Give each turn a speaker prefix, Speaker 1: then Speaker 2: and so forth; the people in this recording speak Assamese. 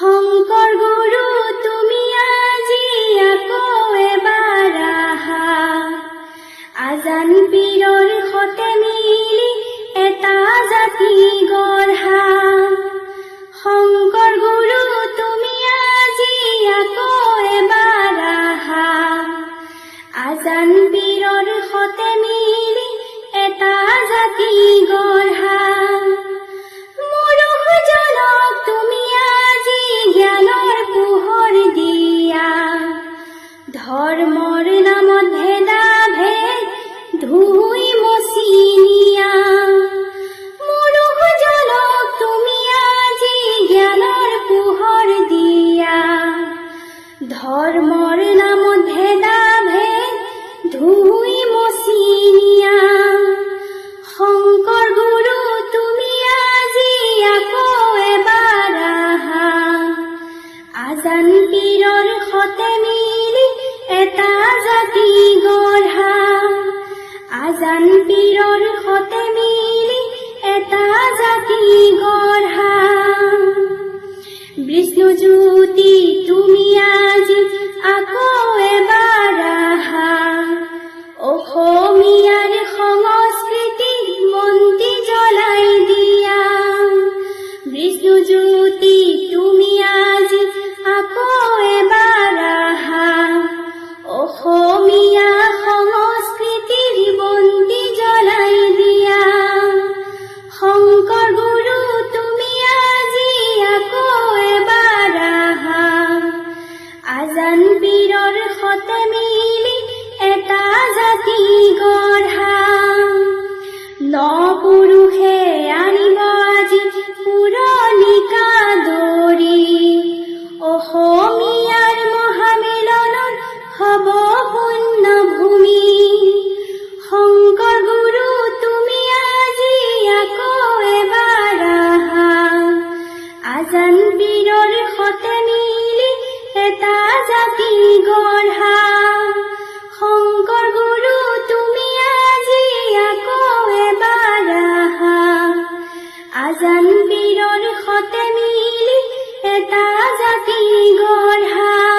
Speaker 1: শংকৰ গুৰু তুমি আজি আকৌ এবাৰ আহা, আজান পীৰৰ সতে মিলি এটা জাতি গঢ়া। শংকৰ গুৰু তুমি আজি আকৌ এবাৰ আহা, আজান পীৰৰ সতে মিলি এটা জাতি গঢ়া। মনুষ্যজনক তুমি আজি জ্ঞানৰ পোহৰ দিয়া, ধৰ্মৰ নামত ভেদাভেদ ধুই মচি নিয়া। মনুষ্যজনক তুমি আজি জ্ঞানৰ পোহৰ দিয়া, ধৰ্মৰ নামত ভেদাভেদ ধুই মচি নিয়া। শংকৰ গুৰু তুমি আজি আকৌ এবাৰ আহা, আজান পীৰৰ সতে মিলি এটা জাতি গঢ়া। আজান পীৰৰ সতে মিলি এটা জাতি গঢ়া। বিষ্ণু জ্যোতি তুমি আজি আকৌ এবাৰ আহা, অসমীয়াৰ সংস্কৃতিক বন্তি জ্বলাই দিয়া। বিষ্ণু জ্যোতি তুমি আজি আকৌ এবাৰ আহা, অসমীয়া সংস্কৃতিৰ বন্তি জ্বলাই দিয়া। শংকৰ গুৰু তুমি আজি আকৌ এবাৰ আহা, আজান পীৰৰ সতে মিলি এটা জাতি গঢ়া। ন পুৰুষে আনিব আজি পুৰণিকা দৰি, অসমীয়াৰ মহামিলনত হ'ব পুণ্য ভূমি। শংকৰ গুৰু তুমি আজি আকৌ এবাৰ আহা, আজান পীৰৰ সতে মিলি এটা জাতি গঢ়া। শংকৰ গুৰু তুমি আজি আকৌ এবাৰ আহা, আজান পীৰৰ সতে মিলি এটা জাতি গঢ়া।